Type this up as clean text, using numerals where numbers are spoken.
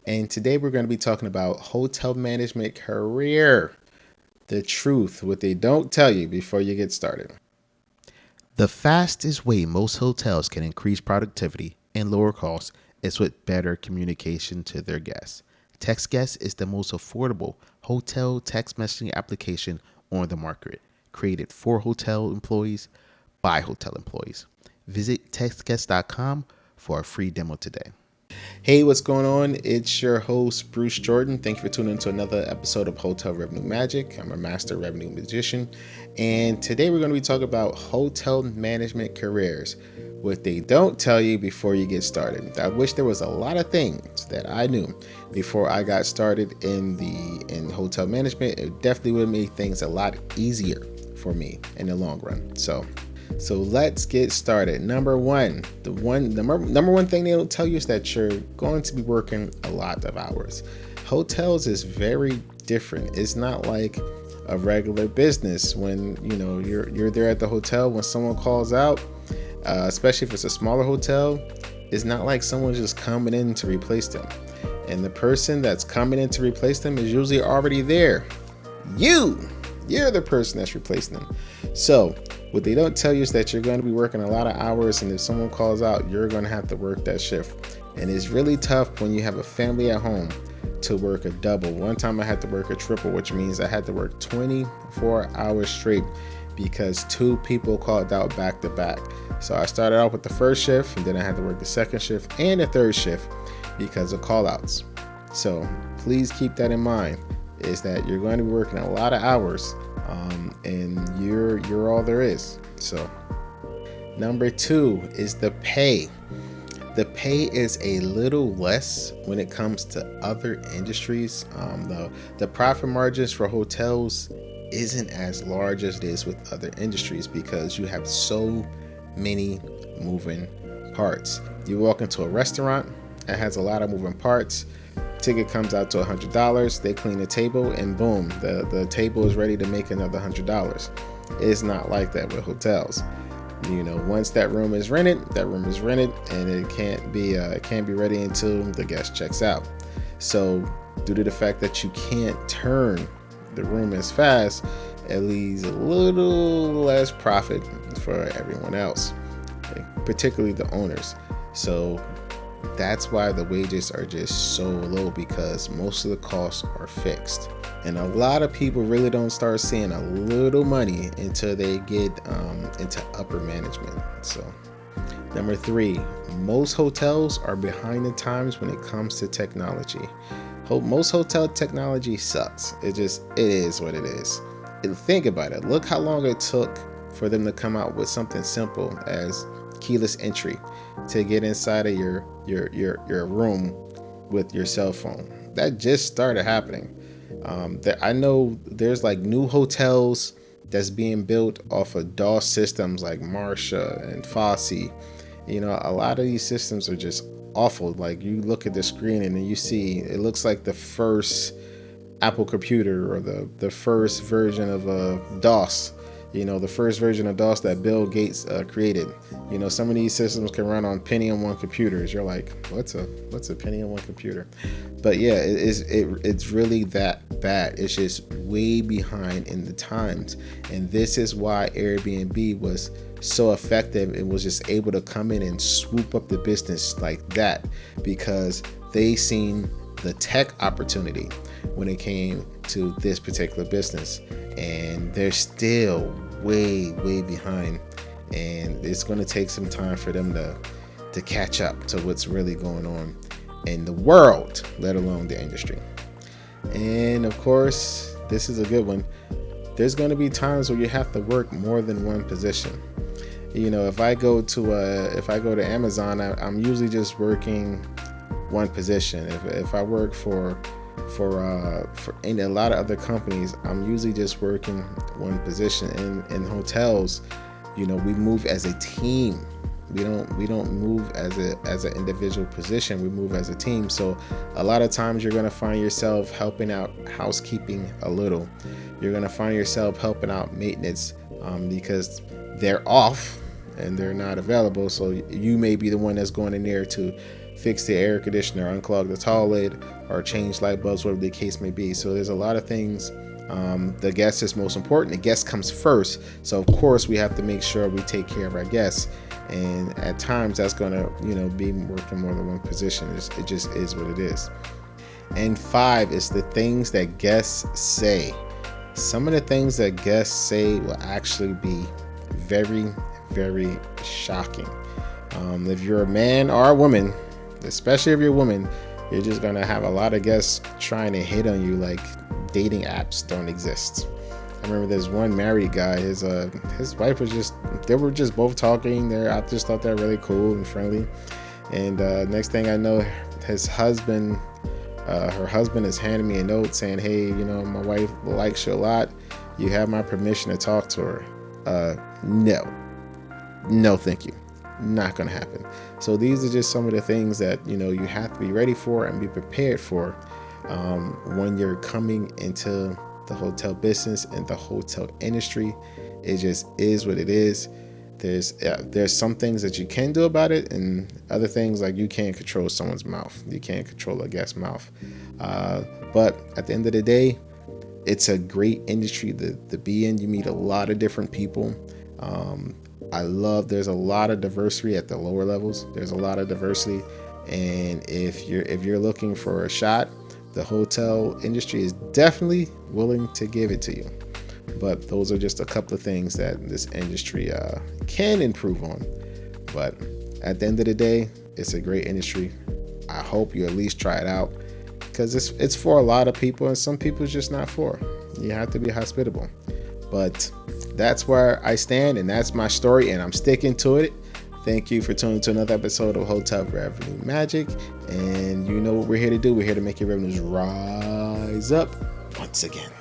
And today we're going to be talking about hotel management career. The truth, what they don't tell you before you get started. The fastest way most hotels can increase productivity and lower costs is with better communication to their guests. TextGuest is the most affordable hotel text messaging application on the market, created for hotel employees by hotel employees. Visit textguest.com for a free demo today. Hey, what's going on? It's your host, Bruce Jordan. Thank you for tuning into another episode of Hotel Revenue Magic. I'm a master revenue magician. And today we're going to be talking about hotel management careers, what they don't tell you before you get started. I wish there was a lot of things that I knew before I got started in hotel management. It definitely would have made things a lot easier for me in the long run. So let's get started. Number one thing they don't tell you is that you're going to be working a lot of hours. Hotels is very different. It's not like a regular business when you're there at the hotel. When someone calls out, especially if it's a smaller hotel, it's not like someone's just coming in to replace them. And the person that's coming in to replace them is usually already there. You're the person that's replacing them. So what they don't tell you is that you're going to be working a lot of hours, and if someone calls out, you're going to have to work that shift. And it's really tough when you have a family at home to work a double. One time I had to work a triple, which means I had to work 24 hours straight because two people called out back to back. So I started out with the first shift, and then I had to work the second shift and the third shift because of call outs. So please keep that in mind, is that you're going to be working a lot of hours, and you're all there is. So number two is the pay. The pay is a little less when it comes to other industries. The profit margins for hotels isn't as large as it is with other industries because you have so many moving parts. You walk into a restaurant that has a lot of moving parts. Ticket comes out to $100. They clean the table, and boom, the table is ready to make another $100. It's not like that with hotels. Once that room is rented, and it can't be ready until the guest checks out. So due to the fact that you can't turn the room as fast, it leaves a little less profit for everyone else, particularly the owners. So that's why the wages are just so low, because most of the costs are fixed. And a lot of people really don't start seeing a little money until they get into upper management. So number three, most hotels are behind the times when it comes to technology. Most hotel technology sucks. It is what it is. And think about it. Look how long it took for them to come out with something simple as keyless entry to get inside of your room with your cell phone. That just started happening. I know there's like new hotels that's being built off of DOS systems like Marsha and Fosse. A lot of these systems are just awful. Like, you look at the screen and then you see it looks like the first Apple computer, or the first version of DOS. The first version of DOS that Bill Gates created. Some of these systems can run on Pentium 1 computers. You're like, what's a Pentium 1 computer? But yeah, it's really that bad. It's just way behind in the times. And this is why Airbnb was so effective. It was just able to come in and swoop up the business like that, because they seen the tech opportunity when it came to this particular business, and they're still way behind, and it's going to take some time for them to catch up to what's really going on in the world, let alone the industry. And of course, this is a good one. There's going to be times where you have to work more than one position. If I go to Amazon, I'm usually just working one position. If I work for in a lot of other companies, I'm usually just working one position. In hotels, we move as a team. We don't move as an individual position. We move as a team. So a lot of times you're going to find yourself helping out housekeeping a little. You're going to find yourself helping out maintenance because they're off and they're not available. So you may be the one that's going in there to fix the air conditioner, unclog the toilet, or change light bulbs, whatever the case may be. So there's a lot of things. The guest is most important. The guest comes first. So of course we have to make sure we take care of our guests. And at times that's going to, be working more than one position. It just is what it is. And 5 is the things that guests say. Some of the things that guests say will actually be very, very shocking. If you're a man or a woman, especially if you're a woman, you're just going to have a lot of guests trying to hit on you like dating apps don't exist. I remember there's one married guy, his wife was they were just both talking. I just thought they were really cool and friendly. And next thing I know, her husband is handing me a note saying, hey, my wife likes you a lot. You have my permission to talk to her. No, thank you. Not going to happen. So these are just some of the things that, you have to be ready for and be prepared for when you're coming into the hotel business and the hotel industry. It just is what it is. There's some things that you can do about it, and other things like you can't control someone's mouth. You can't control a guest's mouth. But at the end of the day, it's a great industry to be in. You meet a lot of different people. There's a lot of diversity at the lower levels. There's a lot of diversity, and if you're looking for a shot, the hotel industry is definitely willing to give it to you. But those are just a couple of things that this industry can improve on. But at the end of the day, it's a great industry. I hope you at least try it out, because it's for a lot of people, and some people it's just not for. You have to be hospitable. But that's where I stand, and that's my story, and I'm sticking to it. Thank you for tuning to another episode of Hotel Revenue Magic. And you know what we're here to do. We're here to make your revenues rise up once again.